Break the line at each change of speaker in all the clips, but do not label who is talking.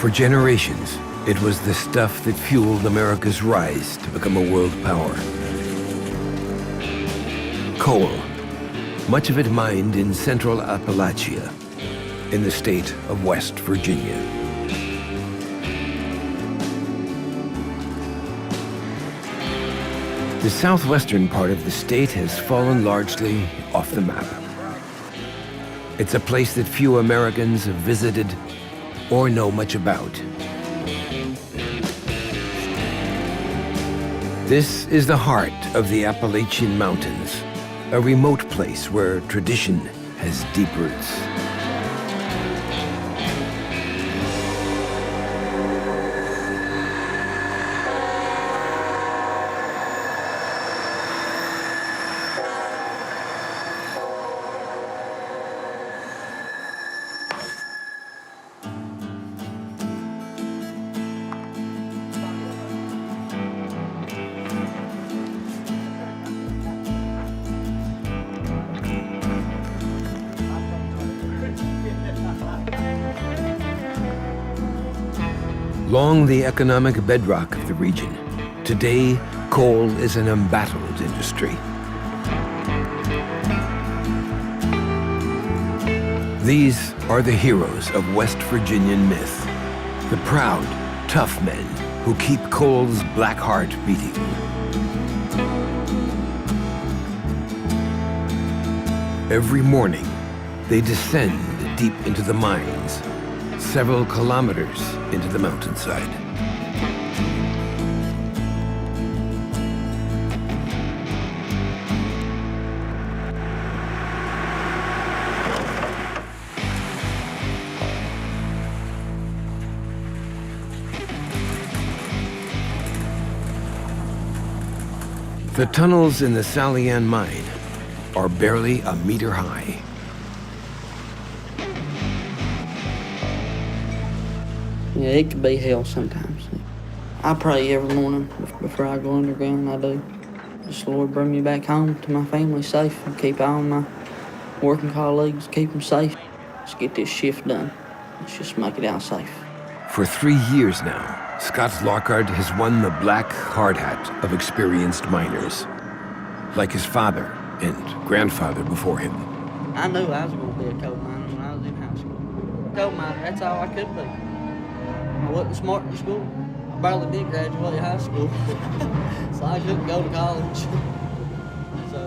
For generations, it was the stuff that fueled America's rise to become a world power. Coal, much of it mined in central Appalachia, in the state of West Virginia. The southwestern part of the state has fallen largely off the map. It's a place that few Americans have visited or know much about. This is the heart of the Appalachian Mountains, a remote place where tradition has deep roots. Long the economic bedrock of the region, today coal is an embattled industry. These are the heroes of West Virginian myth, the proud, tough men who keep coal's black heart beating. Every morning, they descend deep into the mines, several kilometers into the mountainside. The tunnels in the Salian mine are barely a meter high.
Yeah, it could be hell sometimes. I pray every morning before I go underground, I do. Just Lord, bring me back home to my family safe and keep all my working colleagues, keep them safe. Let's get this shift done. Let's just make it out safe.
For 3 years now, Scott Lockhart has won the black hard hat of experienced miners, like his father and grandfather before him.
I knew I was going to be a coal miner when I was in high school. Coal miner, that's all I could be. I wasn't smart in school. I barely did graduate high school, so I couldn't go to college. So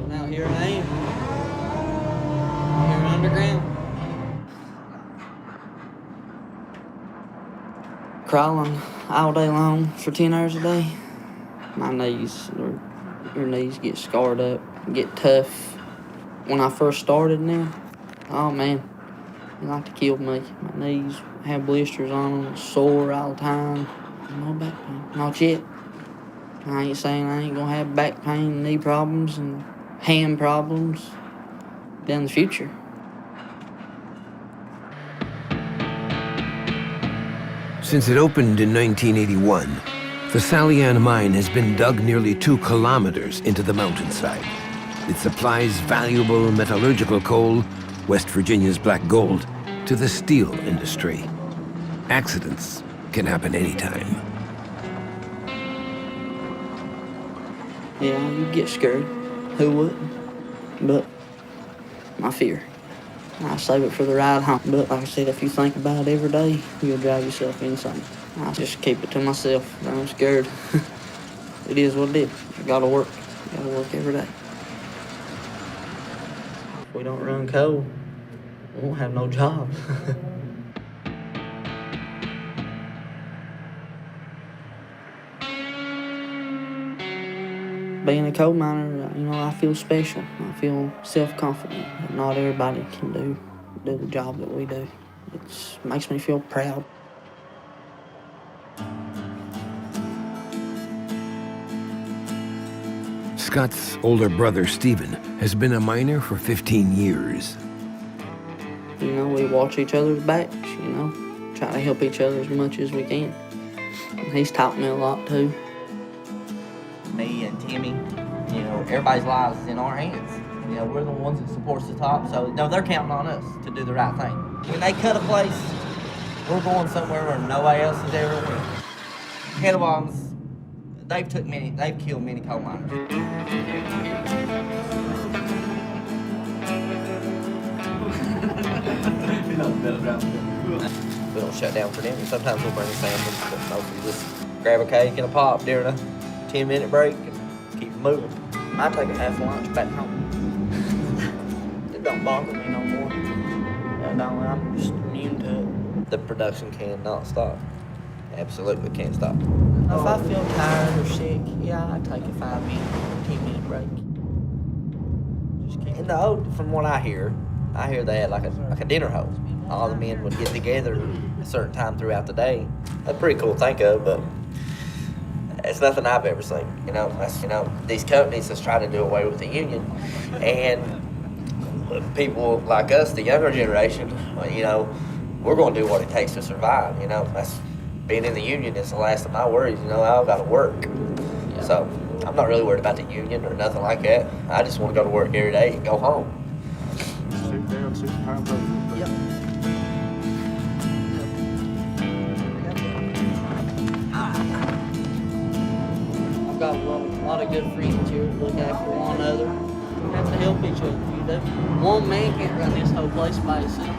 now here I am, here underground. Crawling all day long for 10 hours a day. My knees, your knees get scarred up, get tough. When I first started now, oh man, it like to kill me. My knees have blisters on them, sore all the time. No back pain, not yet. I ain't saying I ain't gonna have back pain, knee problems, and hand problems down the future.
Since it opened in 1981, the Salian mine has been dug nearly 2 kilometers into the mountainside. It supplies valuable metallurgical coal, West Virginia's black gold, to the steel industry. Accidents can happen anytime.
Yeah, you get scared. Who wouldn't? But my fear. I save it for the ride home. But like I said, if you think about it every day, you'll drive yourself insane. I just keep it to myself. I'm scared. It is what it is. I gotta work. I gotta work every day. If we don't run coal, we won't have no jobs. Being a coal miner, you know, I feel special. I feel self-confident that not everybody can do the job that we do. It makes me feel proud.
Scott's older brother, Steven, has been a miner for 15 years.
You know, we watch each other's backs, you know, try to help each other as much as we can. And he's taught me a lot, too.
Me and Timmy, you know, everybody's lives is in our hands. You know, we're the ones that supports the top, so no, they're counting on us to do the right thing. When they cut a place, We're going somewhere where nobody else has ever went. Kettlebombs, they've killed many coal miners. We don't shut down for dinner. Sometimes we'll bring a sandwich, but mostly just grab a cake and a pop during a 10-minute break and keep it moving. I take a half lunch back home. It don't bother me no more. I'm just immune to it. The production cannot stop. Absolutely can't stop. If I feel tired or sick, yeah, I take a 5-minute, 10-minute break. And from what I hear they had like a dinner hole. All the men would get together a certain time throughout the day. That's pretty cool to think of, but it's nothing I've ever seen. These companies that's trying to do away with the union, and people like us, the younger generation, we're going to do what it takes to survive. That's being in the union is the last of my worries. I've got to work, so I'm not really worried about the union or nothing like that. I just want to go to work every day and go home.
Sit down, 6 pounds over.
Yep. I've got a lot of good friends here that look after one another. We have to help each other. One man can't run this whole place by himself.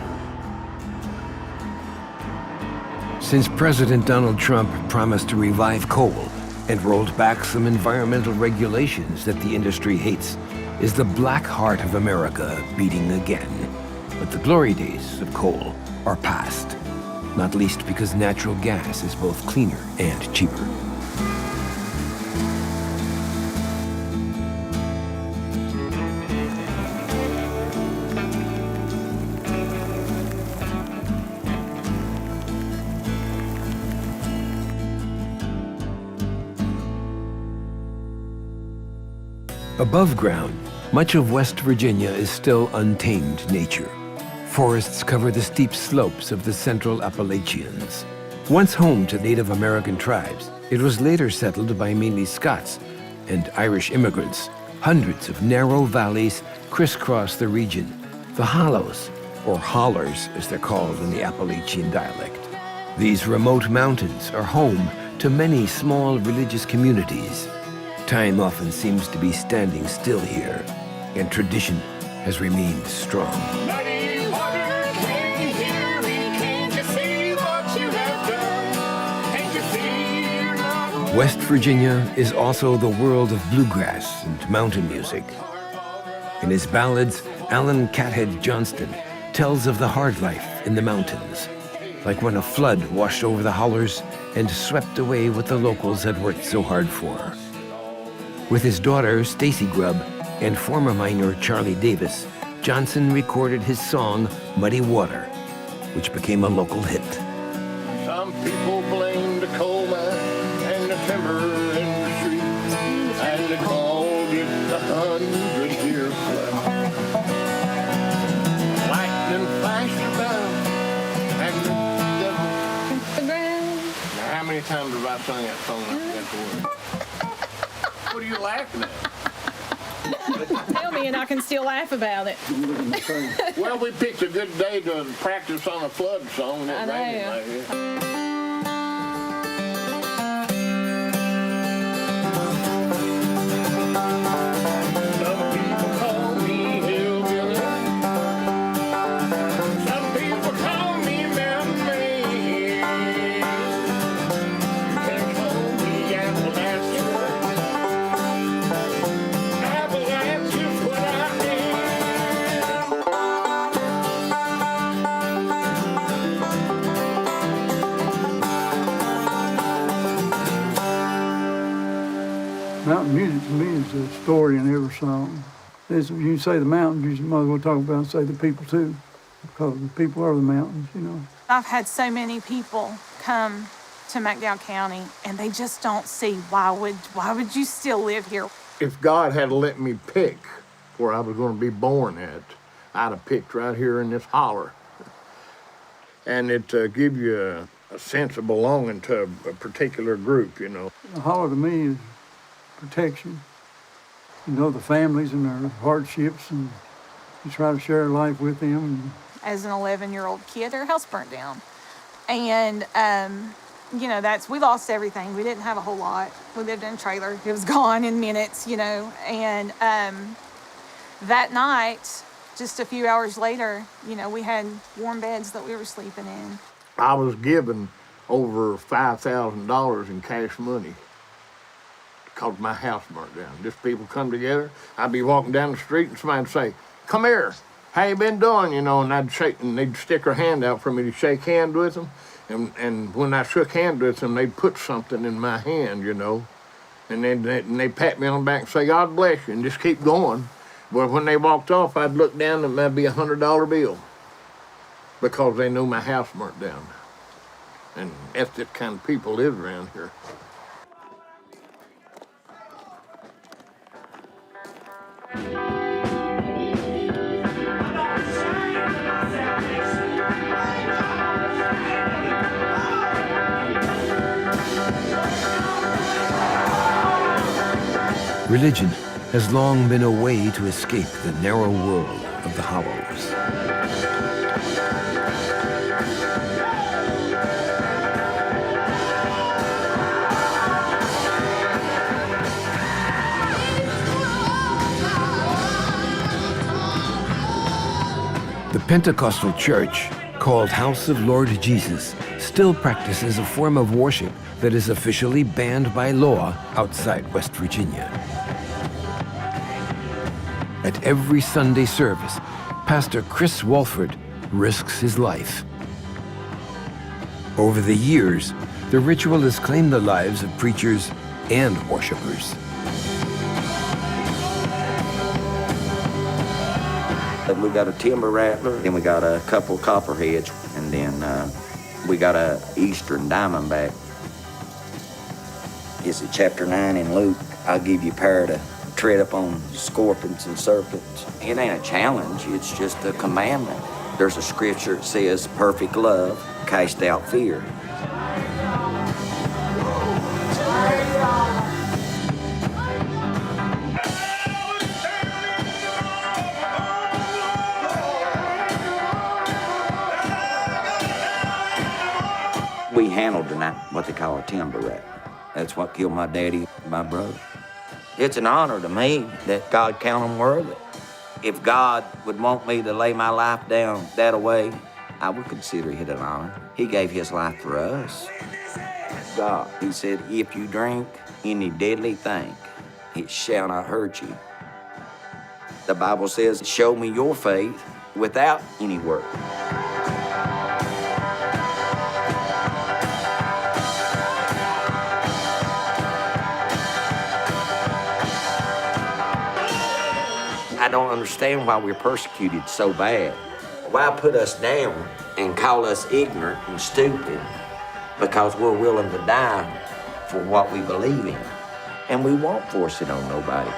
Since President Donald Trump promised to revive coal and rolled back some environmental regulations that the industry hates, is the black heart of America beating again. But the glory days of coal are past, not least because natural gas is both cleaner and cheaper. Above ground, much of West Virginia is still untamed nature. Forests cover the steep slopes of the central Appalachians. Once home to Native American tribes, it was later settled by mainly Scots and Irish immigrants. Hundreds of narrow valleys crisscross the region. The hollows, or hollers as they're called in the Appalachian dialect. These remote mountains are home to many small religious communities. Time often seems to be standing still here, and tradition has remained strong. West Virginia is also the world of bluegrass and mountain music. In his ballads, Alan Cathead Johnston tells of the hard life in the mountains, like when a flood washed over the hollers and swept away what the locals had worked so hard for. With his daughter, Stacy Grubb, and former miner Charlie Davis, Johnson recorded his song, Muddy Water, which became a local hit.
Some people blame the coal mine and the timber industry, and they called it the 100-year flood. Lightning flashed about, and the ground. Now, how many times have I sung that song up against the word? What are you laughing at?
Tell me and I can still laugh about it.
Well, we picked a good day to practice on a flood song.
I know.
Like this. Some people call me hillbilly. Some people call me mountain man. You can call me Appalachian. Appalachian's what I
Mountain music to me is a story in every song. You can say the mountains, you might as well talk about say the people too, because the people are the mountains,
I've had so many people come to McDowell County and they just don't see why would you still live here?
If God had let me pick where I was going to be born at, I'd have picked right here in this holler. And it give you a sense of belonging to a particular group,
The holler to me is protection. The families and their hardships, and you try to share life with them.
As an 11-year-old kid, our house burnt down. And, you know, we lost everything. We didn't have a whole lot. We lived in a trailer. It was gone in minutes, you know. And that night, just a few hours later, you know, we had warm beds that we were sleeping in.
I was given over $5,000 in cash money because my house burnt down. Just people come together. I'd be walking down the street and somebody'd say, "Come here, how you been doing?" You know, and I'd shake, and they'd stick their hand out for me to shake hands with them. And when I shook hands with them, they'd put something in my hand, you know, and then they'd pat me on the back and say, "God bless you," and just keep going. But when they walked off, I'd look down and there'd be a $100 bill because they knew my house burnt down. And that's the kind of people live around here.
Religion has long been a way to escape the narrow world of the Hollows. The Pentecostal Church, called House of Lord Jesus, still practices a form of worship that is officially banned by law outside West Virginia. At every Sunday service, Pastor Chris Walford risks his life. Over the years, the ritual has claimed the lives of preachers and worshipers.
We got a timber rattler, then we got a couple copperheads, and then we got a eastern diamondback. It's in chapter 9 in Luke. I'll give you power to tread upon scorpions and serpents. It ain't a challenge, it's just a commandment. There's a scripture that says, perfect love casts out fear. We handled tonight what they call a timber rattler. That's what killed my daddy, my brother. It's an honor to me that God count them worthy. If God would want me to lay my life down that way, I would consider it an honor. He gave his life for us. God, he said, if you drink any deadly thing, it shall not hurt you. The Bible says, show me your faith without any work. I don't understand why we're persecuted so bad. Why put us down and call us ignorant and stupid because we're willing to die for what we believe in. And we won't force it on nobody.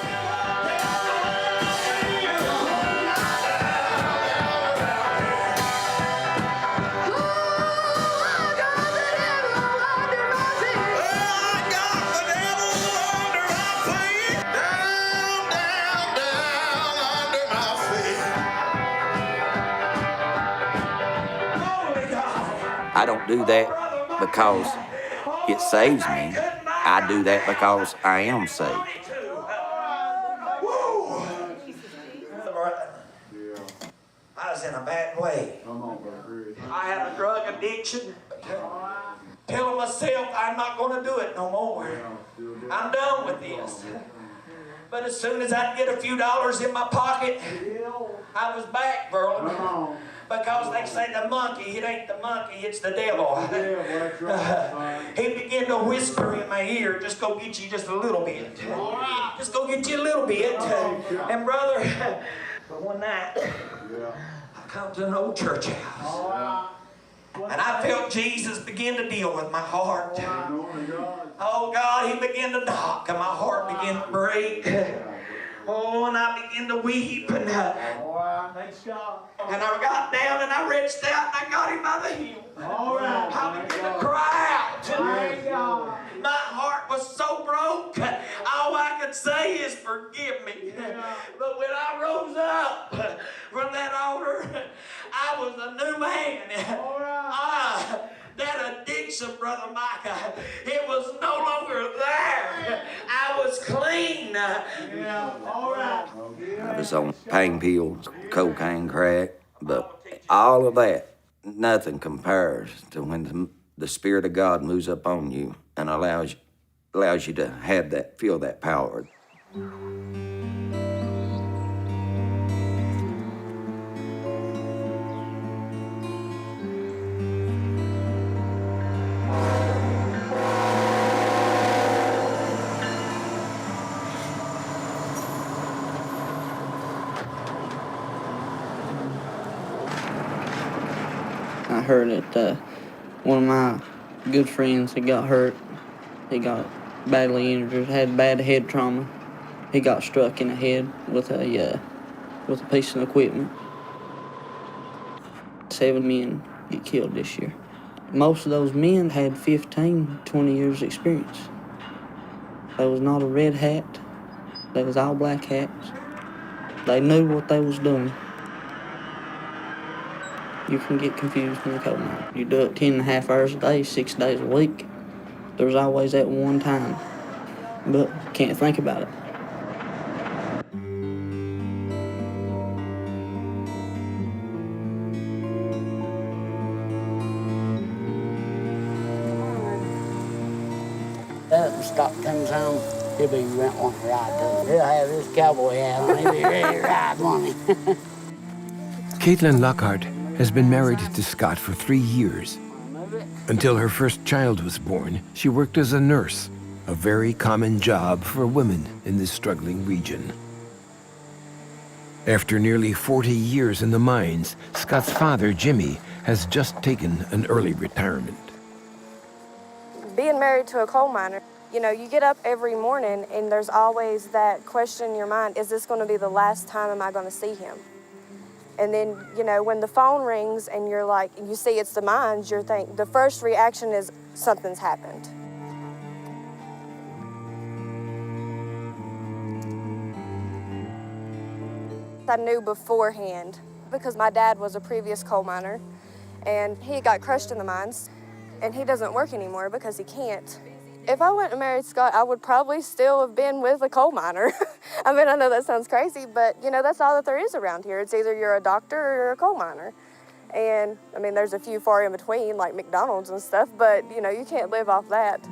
I don't do that because it saves me. I do that because I am saved. I was in a bad way. I had a drug addiction. Telling myself I'm not going to do it no more. I'm done with this. But as soon as I'd get a few dollars in my pocket, I was back, bro. Because they say the monkey, it ain't the monkey, it's the devil. He began to whisper in my ear, just go get you just a little bit. Just go get you a little bit. And brother, but one night, I come to an old church house. And I felt Jesus begin to deal with my heart. Oh God, he began to knock and my heart began to break. Oh, and I began to weep and I got down and I reached out and I got him by the heel. I began to cry out. My heart was so broke, all I could say is forgive me. But when I rose up from that altar, I was a new man. That addiction, Brother Micah, it was no longer there. I was clean. Yeah, all right.
I was on pain pills, cocaine, crack, but all of that, nothing compares to when the Spirit of God moves up on you and allows you to have that, feel that power.
I heard that one of my good friends had got hurt. He got badly injured, had bad head trauma. He got struck in the head with a piece of equipment. 7 men get killed this year. Most of those men had 15, 20 years experience. They was not a red hat. They was all black hats. They knew what they was doing. You can get confused in the coal mine. You do it 10.5 hours a day, 6 days a week. There's always that one time, but can't think about it.
Scott comes home, he'll be wanting to ride too. He'll have his cowboy hat on, he'll be ready to ride, won't he?
Caitlin Lockhart has been married to Scott for 3 years. Until her first child was born, she worked as a nurse, a very common job for women in this struggling region. After nearly 40 years in the mines, Scott's father, Jimmy, has just taken an early retirement.
Being married to a coal miner, you know, you get up every morning and there's always that question in your mind, is this going to be the last time am I going to see him? And then, you know, when the phone rings and you're like, you see it's the mines, the first reaction is something's happened. I knew beforehand because my dad was a previous coal miner and he got crushed in the mines and he doesn't work anymore because he can't. If I wouldn't have married Scott, I would probably still have been with a coal miner. I mean, I know that sounds crazy, but, you know, that's all that there is around here. It's either you're a doctor or you're a coal miner. And, I mean, there's a few far in between, like McDonald's and stuff, but, you know, you can't live off that.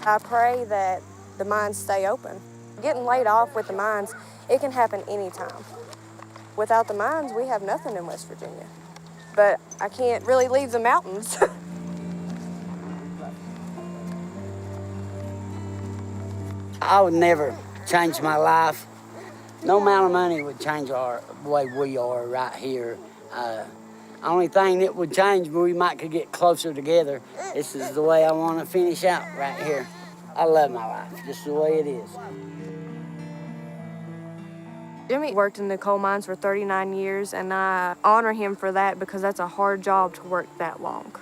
I pray that the mines stay open. Getting laid off with the mines, it can happen anytime. Without the mines, we have nothing in West Virginia. But I can't really leave the mountains.
I would never change my life. No amount of money would change the way we are right here. Only thing that would change, we might could get closer together. This is the way I want to finish out right here. I love my life, just the way it is.
Jimmy worked in the coal mines for 39 years, and I honor him for that because that's a hard job to work that long.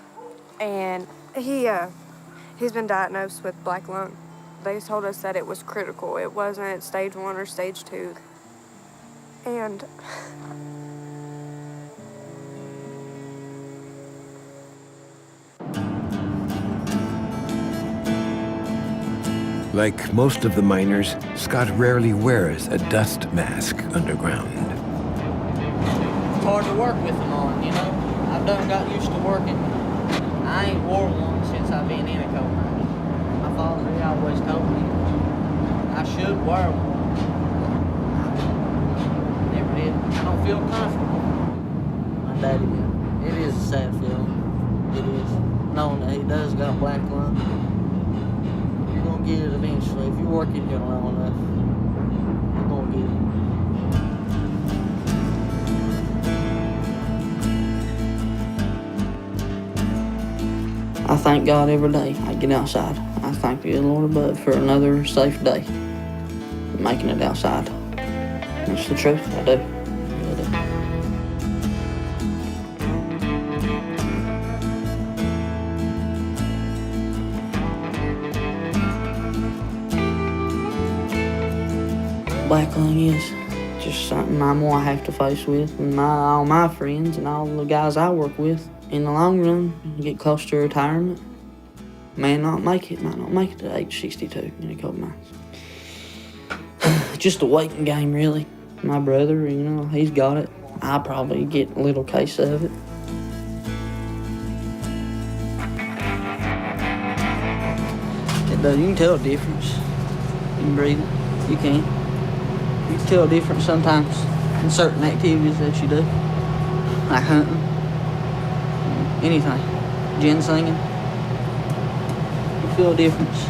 And he's been diagnosed with black lung. They told us that it was critical. It wasn't stage 1 or stage 2. And
Like most of the miners, Scott rarely wears a dust mask underground.
It's hard to work with them on, you know. I've done got used to working. I ain't wore one since I've been in a coal mine. My father, he always told me I should wear one. I never did. I don't feel comfortable. My daddy did. It is a sad feeling. It is. Knowing that he does got black lung. You're gonna get it eventually. If you're working long enough, you're gonna get it. I thank God every day I get outside. I thank the Lord above for another safe day. Making it outside. It's the truth, I do. black lung is. Just something I'm gonna have to face with, and all my friends and all the guys I work with. In the long run, get close to retirement. Might not make it to age 62 in a couple months. Just a waiting game, really. My brother, he's got it. I'll probably get a little case of it. It does. You can tell a difference in breathing. You can. You can tell a difference sometimes in certain activities that you do, like hunting, anything, ginsenging. You feel a difference.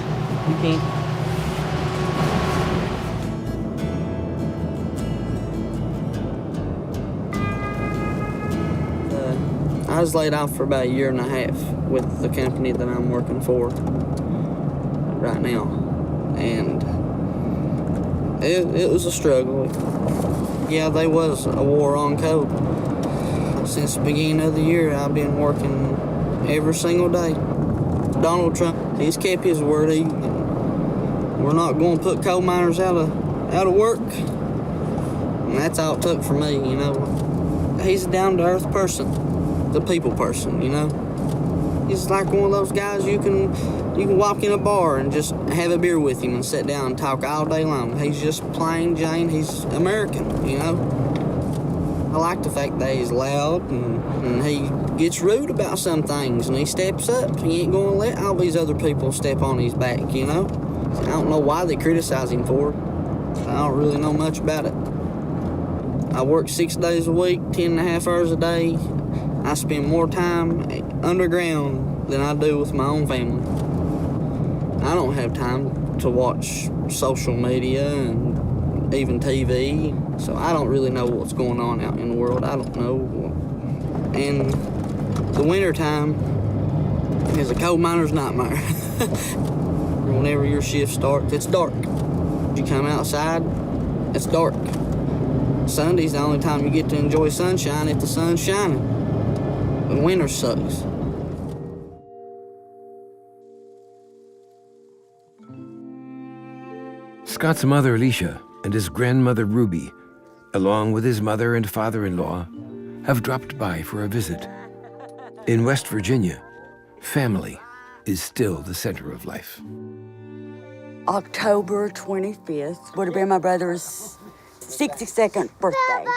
You can. I was laid off for about a year and a half with the company that I'm working for right now, and it was a struggle. Yeah, there was a war on coke. Since the beginning of the year, I've been working every single day. Donald Trump, he's kept his word. We're not going to put coal miners out of work, and that's all it took for me. He's a down-to-earth person. The people person, He's like one of those guys you can walk in a bar and just have a beer with him and sit down and talk all day long. He's just plain Jane. He's American, I like the fact that he's loud and he gets rude about some things and he steps up. He ain't gonna let all these other people step on his back, I don't know why they criticize him for it. I don't really know much about it. I work 6 days a week, 10.5 hours a day. I spend more time underground than I do with my own family. I don't have time to watch social media and even TV, so I don't really know what's going on out in the world. I don't know. And the wintertime is a coal miner's nightmare. Whenever your shift starts, it's dark. You come outside, it's dark. Sunday's the only time you get to enjoy sunshine if the sun's shining. But winter sucks.
Scott's mother, Alicia, and his grandmother, Ruby, along with his mother and father-in-law, have dropped by for a visit. In West Virginia, family is still the center of life.
October 25th would have been my brother's 62nd birthday.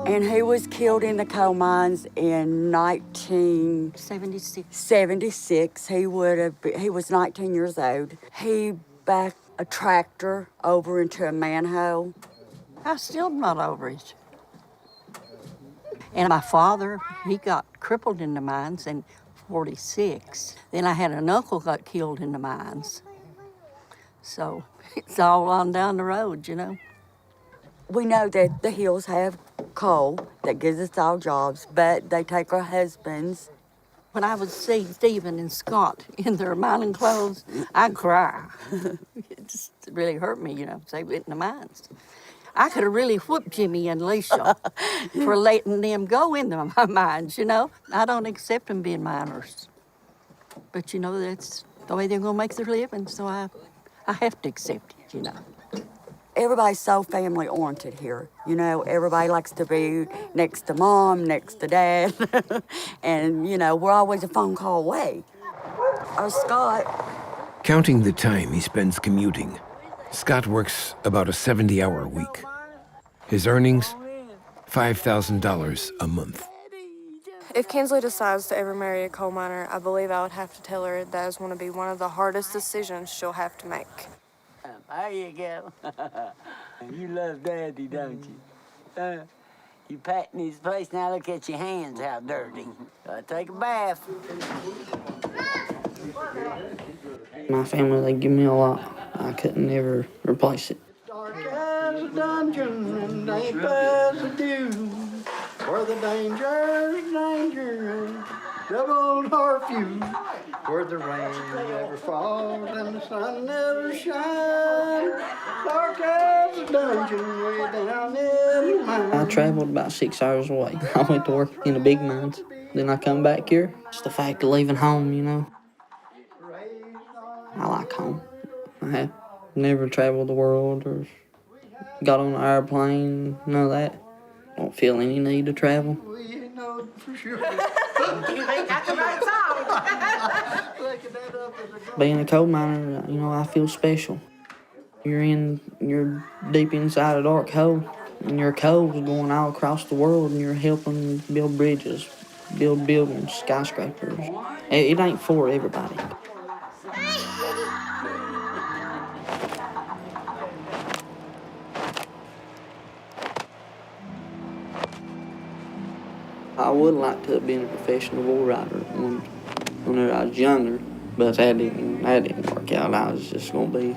And he was killed in the coal mines in 1976. He was 19 years old. He backed a tractor over into a manhole.
I still not over it. And my father, he got crippled in the mines in 46. Then I had an uncle got killed in the mines. So it's all on down the road,
We know that the hills have coal that gives us all jobs, but they take our husbands.
When I would see Steven and Scott in their mining clothes, I'd cry. It just really hurt me, they went in the mines. I could have really whooped Jimmy and Alicia for letting them go in the mines, I don't accept them being miners. But, that's the way they're going to make their living, so I have to accept it,
Everybody's so family-oriented here. Everybody likes to be next to mom, next to dad. And, we're always a phone call away. Scott.
Counting the time he spends commuting, Scott works about a 70-hour week. His earnings, $5,000 a month.
If Kinsley decides to ever marry a coal miner, I believe I would have to tell her that is going to be one of the hardest decisions she'll have to make.
There you go. You love Daddy, don't you? You patting his face, now look at your hands, how dirty. Take a bath.
My family, they give me a lot. I couldn't ever replace it.
Dark as a dungeon and deep as a dew, where the danger's dangerous, double or few, where the rain never falls and the sun never shines. Dark as a dungeon way down in the mine.
I traveled about 6 hours away. I went to work in the big mines. Then I come back here. It's the fact of leaving home, I like home. I have never traveled the world or got on an airplane, none of that. Don't feel any need to travel.
Well, you know for sure.
Being a coal miner, you know, I feel special. You're deep inside a dark hole, and your coal's going all across the world, and you're helping build bridges, build buildings, skyscrapers. It ain't for everybody. I would like to have been a professional bull rider when I was younger, but that didn't work out. I was just gonna be.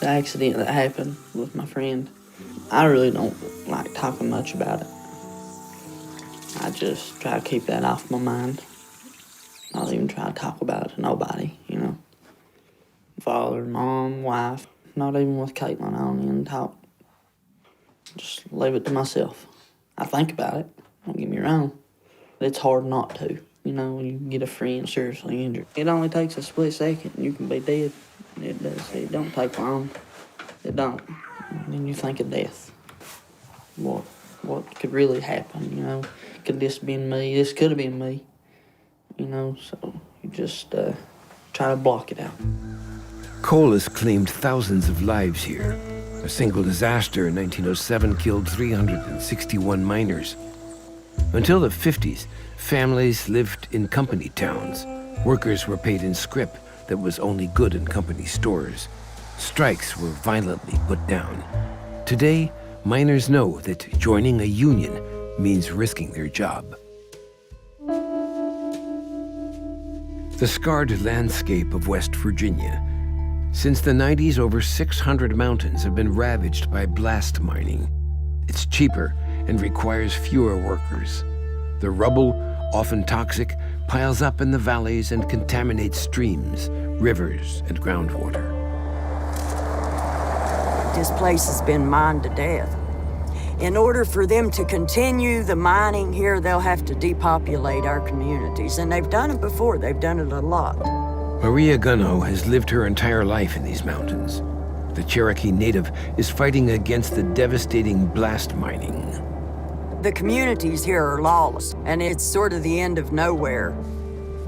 The accident that happened with my friend, I really don't like talking much about it. I just try to keep that off my mind. Not even try to talk about it to nobody, you know. Father, mom, wife, not even with Caitlin, I don't even talk. Just leave it to myself. I think about it, don't get me wrong. It's hard not to, you know, when you get a friend seriously injured. It only takes a split second and you can be dead. It don't take long. It don't. And then you think of death. What could really happen, you know? Could this have been me? This could have been me. You know, so you just try to block it out.
Coal has claimed thousands of lives here. A single disaster in 1907 killed 361 miners. Until the 50s, families lived in company towns. Workers were paid in scrip that was only good in company stores. Strikes were violently put down. Today, miners know that joining a union means risking their job. The scarred landscape of West Virginia. Since the 90s, over 600 mountains have been ravaged by blast mining. It's cheaper and requires fewer workers. The rubble, often toxic, piles up in the valleys and contaminates streams, rivers, and groundwater.
This place has been mined to death. In order for them to continue the mining here, they'll have to depopulate our communities. And they've done it before. They've done it a lot.
Maria Gunnoe has lived her entire life in these mountains. The Cherokee native is fighting against the devastating blast mining.
The communities here are lawless, and it's sort of the end of nowhere.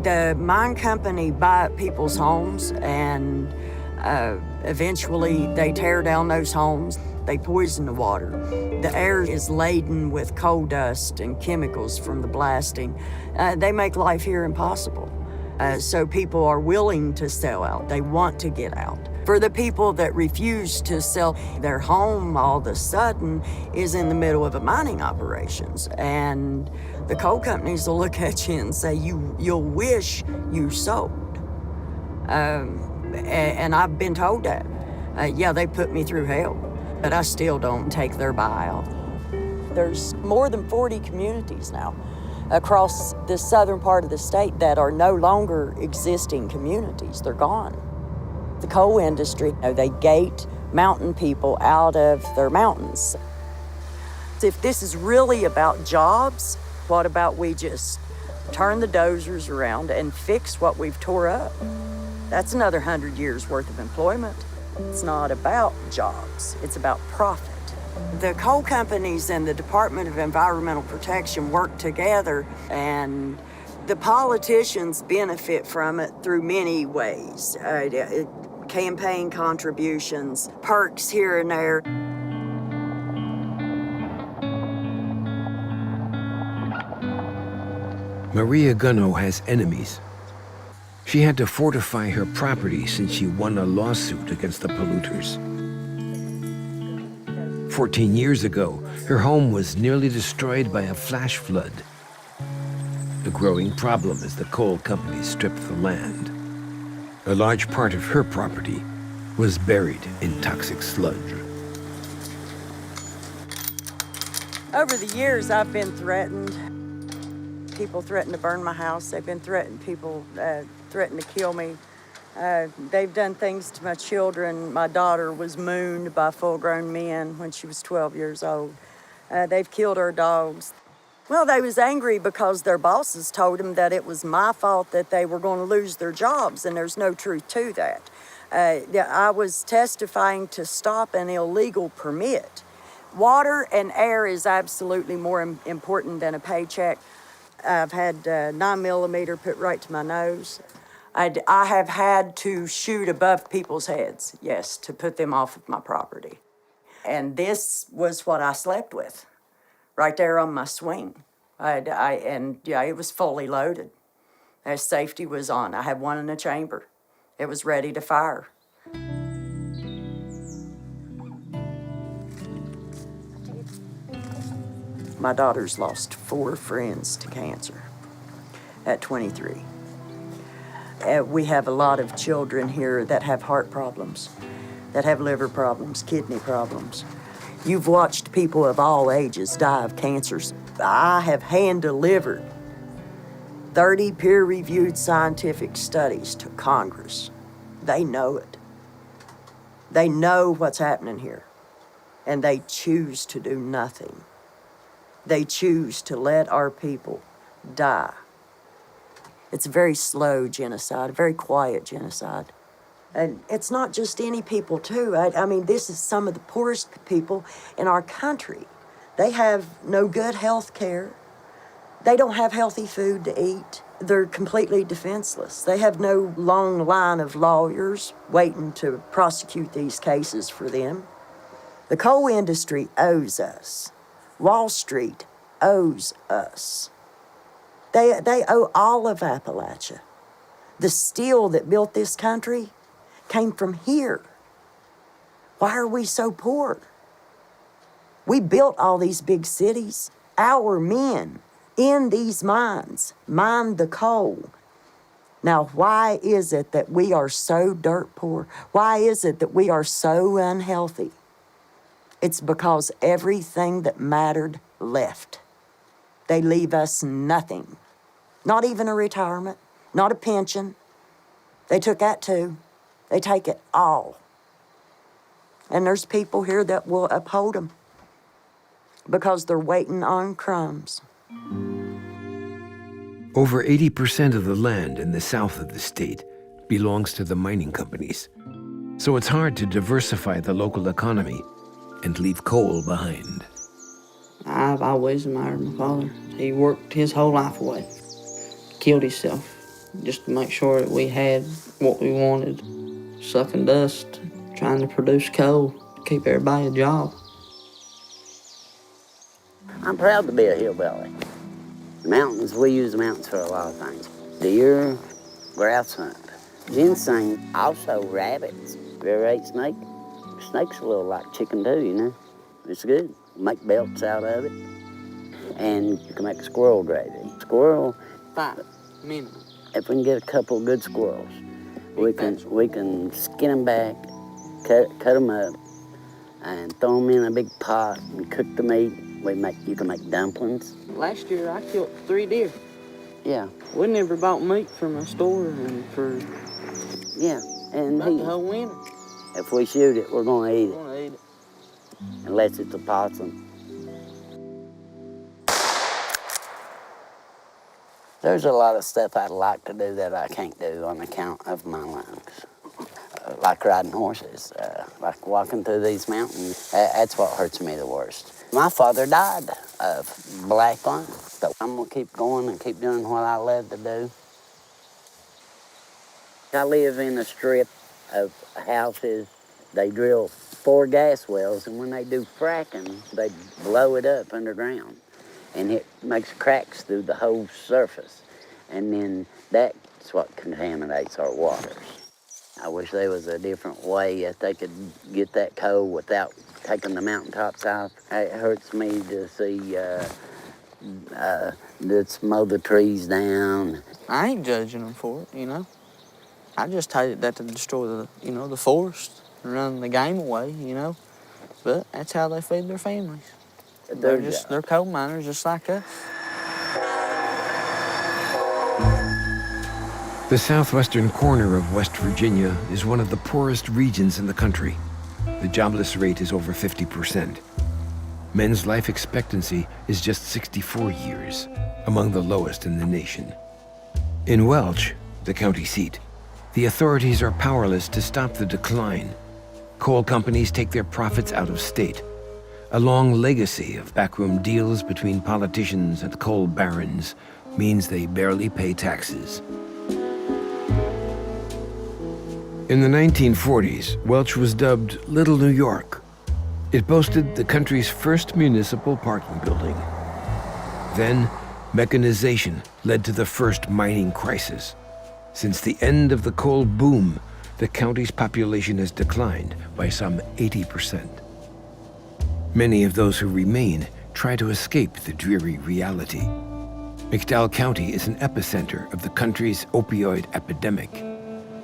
The mine company buy up people's homes, and eventually they tear down those homes. They poison the water. The air is laden with coal dust and chemicals from the blasting. They make life here impossible. So people are willing to sell out. They want to get out. For the people that refuse to sell, their home all of a sudden is in the middle of a mining operations. And the coal companies will look at you and say, you'll wish you sold. And I've been told that. Yeah, they put me through hell, but I still don't take their buyout. There's more than 40 communities now across the southern part of the state that are no longer existing communities. They're gone. The coal industry, they gate mountain people out of their mountains. If this is really about jobs, what about we just turn the dozers around and fix what we've tore up? That's another 100 years worth of employment. It's not about jobs, it's about profit. The coal companies and the Department of Environmental Protection work together, and the politicians benefit from it through many ways. Campaign contributions, perks here and there.
Maria Gunnoe has enemies. She had to fortify her property since she won a lawsuit against the polluters. 14 years ago, her home was nearly destroyed by a flash flood. A growing problem as the coal companies stripped the land. A large part of her property was buried in toxic sludge.
Over the years, I've been threatened. People threatened to burn my house. They've been threatened. People threatened to kill me. They've done things to my children. My daughter was mooned by full-grown men when she was 12 years old. They've killed our dogs. Well, they was angry because their bosses told them that it was my fault that they were going to lose their jobs, and there's no truth to that. I was testifying to stop an illegal permit. Water and air is absolutely more important than a paycheck. I've had 9mm put right to my nose. I have had to shoot above people's heads, yes, to put them off of my property. And this was what I slept with, right there on my swing. It was fully loaded. As safety was on. I had one in the chamber. It was ready to fire. My daughter's lost 4 friends to cancer at 23. We have a lot of children here that have heart problems, that have liver problems, kidney problems. You've watched people of all ages die of cancers. I have hand-delivered 30 peer-reviewed scientific studies to Congress. They know it. They know what's happening here, and they choose to do nothing. They choose to let our people die. It's a very slow genocide, a very quiet genocide. And it's not just any people, too. I mean, this is some of the poorest people in our country. They have no good health care. They don't have healthy food to eat. They're completely defenseless. They have no long line of lawyers waiting to prosecute these cases for them. The coal industry owes us. Wall Street owes us. They owe all of Appalachia. The steel that built this country came from here. Why are we so poor? We built all these big cities. Our men in these mines mined the coal. Now, why is it that we are so dirt poor? Why is it that we are so unhealthy? It's because everything that mattered left. They leave us nothing. Not even a retirement, not a pension. They took that too. They take it all. And there's people here that will uphold them because they're waiting on crumbs.
Over 80% of the land in the south of the state belongs to the mining companies. So it's hard to diversify the local economy and leave coal behind.
I've always admired my father. He worked his whole life away, killed himself just to make sure that we had what we wanted. Sucking dust, trying to produce coal, keep everybody a job.
I'm proud to be a hillbilly. Mountains, we use the mountains for a lot of things. Deer, grouse hunt, ginseng, also rabbits. Have you ever ate snake? Snake's a little like chicken too, you know. It's good. Make belts out of it. And you can make squirrel gravy. Squirrel,
5 minimum.
if we can get a couple of good squirrels, we can skin them back, cut them up, and throw them in a big pot and cook the meat. You can make dumplings.
Last year I killed 3 deer.
Yeah.
We never bought meat from a store and for
and
the whole winter.
If we shoot it, we're gonna eat it.
We're gonna eat it.
Unless it's a possum. There's a lot of stuff I'd like to do that I can't do on account of my lungs. Like riding horses, like walking through these mountains. That's what hurts me the worst. My father died of black lung, so I'm gonna keep going and keep doing what I love to do. I live in a strip of houses. They drill 4 gas wells, and when they do fracking, they blow it up underground, and it makes cracks through the whole surface, and then that's what contaminates our waters. I wish there was a different way that they could get that coal without taking the mountaintops off. It hurts me to see let's mow the trees down.
I ain't judging them for it, you know. I just hated that to destroy the forest and run the game away, you know. But that's how they feed their families. They're coal miners just like us.
The southwestern corner of West Virginia is one of the poorest regions in the country. The jobless rate is over 50%. men's life expectancy is just 64 years, among the lowest in the nation. In Welch, the county seat, the authorities are powerless to stop the decline. Coal companies take their profits out of state. A long legacy of backroom deals between politicians and coal barons means they barely pay taxes. In the 1940s, Welch was dubbed Little New York. It boasted the country's first municipal parking building. Then, mechanization led to the first mining crisis. Since the end of the coal boom, the county's population has declined by some 80%. Many of those who remain try to escape the dreary reality. McDowell County is an epicenter of the country's opioid epidemic.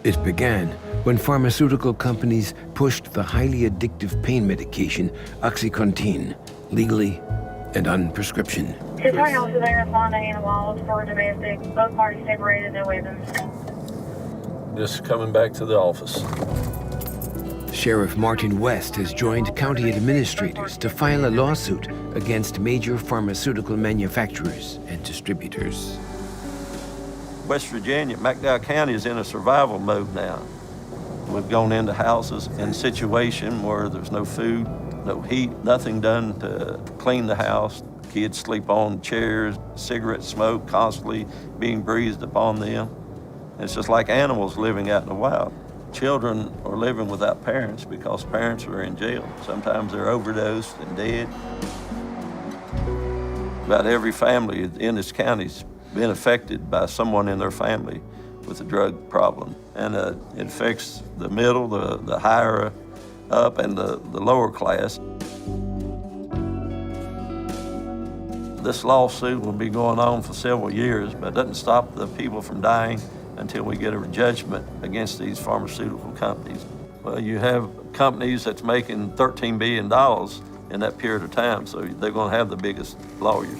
It began when pharmaceutical companies pushed the highly addictive pain medication OxyContin legally and on prescription.
Two houses there, respond to animals for domestic. Both parties separated, no weapons.
Just coming back to the office.
Sheriff Martin West has joined county administrators to file a lawsuit against major pharmaceutical manufacturers and distributors.
West Virginia, McDowell County is in a survival mode now. We've gone into houses in a situation where there's no food, no heat, nothing done to clean the house. Kids sleep on chairs, cigarette smoke constantly being breathed upon them. It's just like animals living out in the wild. Children are living without parents because parents are in jail. Sometimes they're overdosed and dead. About every family in this county's been affected by someone in their family with a drug problem. And it affects the middle, the higher up, and the lower class. This lawsuit will be going on for several years, but it doesn't stop the people from dying until we get a judgment against these pharmaceutical companies. Well, you have companies that's making $13 billion in that period of time, so they're going to have the biggest lawyers.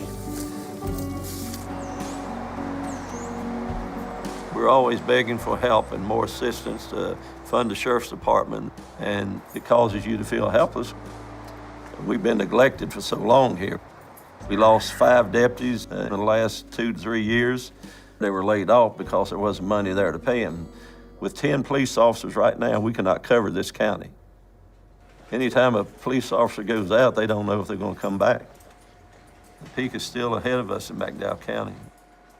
We're always begging for help and more assistance to fund the sheriff's department, and it causes you to feel helpless. We've been neglected for so long here. We lost 5 deputies in the last 2 to 3 years. They were laid off because there wasn't money there to pay them. With 10 police officers right now, we cannot cover this county. Anytime a police officer goes out, they don't know if they're going to come back. The peak is still ahead of us in McDowell County.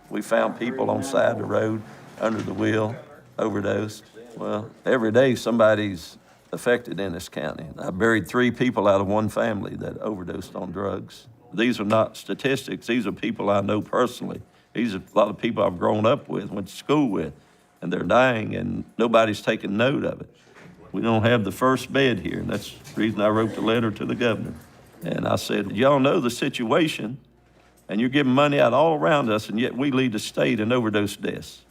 We found people on the side of the road, under the wheel, overdosed. Well, every day somebody's affected in this county. I buried 3 people out of one family that overdosed on drugs. These are not statistics. These are people I know personally. These are a lot of people I've grown up with, went to school with, and they're dying, and nobody's taking note of it. We don't have the first bed here, and that's the reason I wrote the letter to the governor. And I said, y'all know the situation, and you're giving money out all around us, and yet we lead the state in overdose deaths.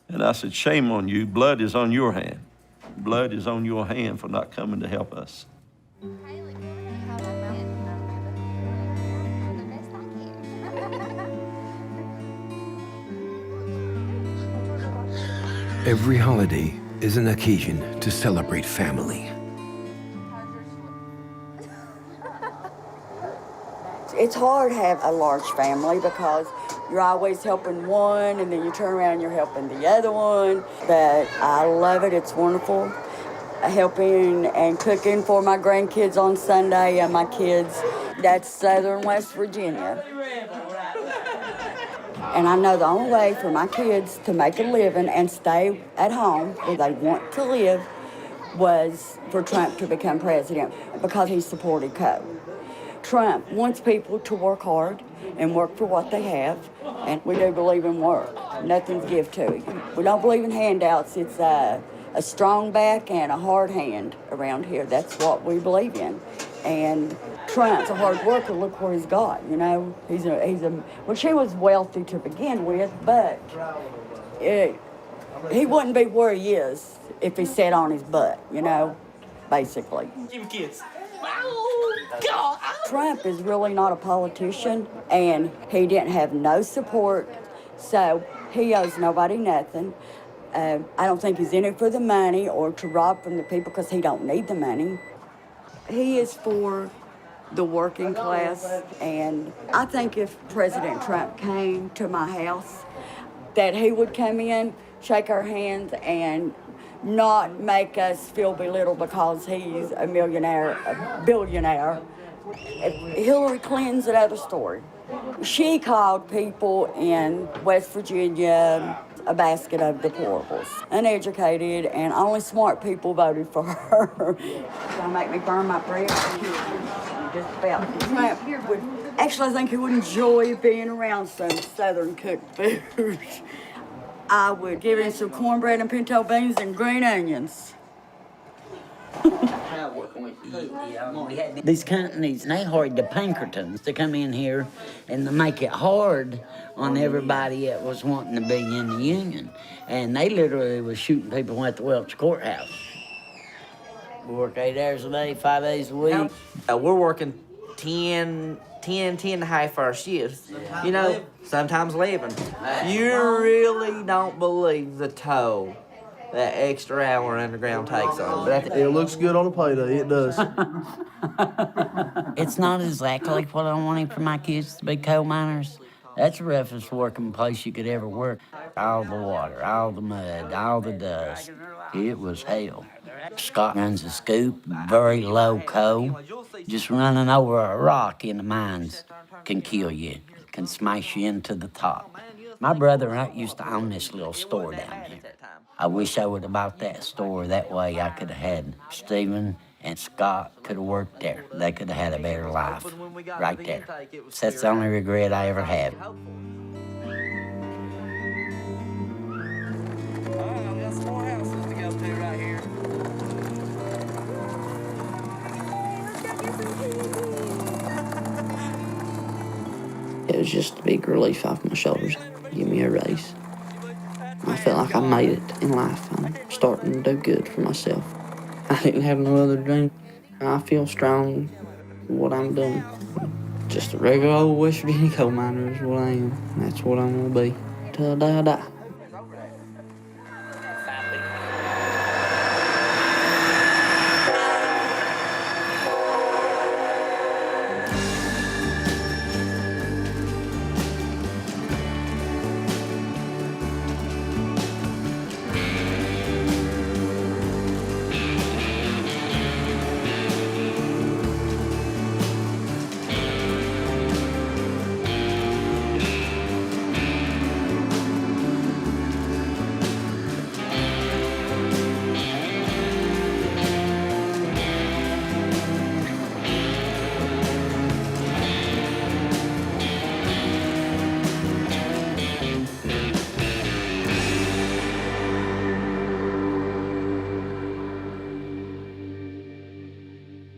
And I said, shame on you. Blood is on your hand. Blood is on your hand for not coming to help us.
Every holiday is an occasion to celebrate family.
It's hard to have a large family because you're always helping one and then you turn around and you're helping the other one. But I love it. It's wonderful. Helping and cooking for my grandkids on Sunday and my kids. That's Southern West Virginia. And I know the only way for my kids to make a living and stay at home where they want to live was for Trump to become president because he supported Coe. Trump wants people to work hard and work for what they have, and we do believe in work. Nothing's give to you. We don't believe in handouts. It's a strong back and a hard hand around here. That's what we believe in. And Trump's a hard worker. Look where he's got, you know. Well, she was wealthy to begin with, but he wouldn't be where he is if he sat on his butt, you know, basically.
Kids.
Trump is really not a politician, and he didn't have no support, so he owes nobody nothing. I don't think he's in it for the money or to rob from the people because he don't need the money. He is for the working class. And I think if President Trump came to my house, that he would come in, shake our hands, and not make us feel belittled because he's a millionaire, a billionaire. Hillary Clinton's another story. She called people in West Virginia a basket of deplorables. Uneducated and only smart people voted for her. Gonna make me burn my breath. Just about. Trump would, actually, I think he would enjoy being around some Southern cooked food. I would give him some cornbread and pinto beans and green onions.
These companies, they hired the Pinkertons to come in here and to make it hard on everybody that was wanting to be in the union. And they literally was shooting people at the Welch courthouse. We work 8 hours a day, 5 days a week.
We're working 10 and a half hour shifts. You know, sometimes 11. You really don't believe the toll that extra hour underground takes on.
It looks good on a payday, it does.
It's not exactly what I wanted for my kids to be coal miners. That's the roughest working place you could ever work. All the water, all the mud, all the dust. It was hell. Scott runs a scoop, very low coal. Just running over a rock in the mines can kill you, can smash you into the top. My brother used to own this little store down here. I wish I would have bought that store. That way I could have had Steven and Scott could have worked there. They could have had a better life right there. So that's the only regret I ever had.
All right, we got some more houses to go to right here.
It was just a big relief off my shoulders. Give me a raise. I felt like I made it in life. I'm starting to do good for myself. I didn't have no other dream. I feel strong what I'm doing. Just a regular old West Virginia coal miner is what I am. That's what I'm gonna be till the day I die.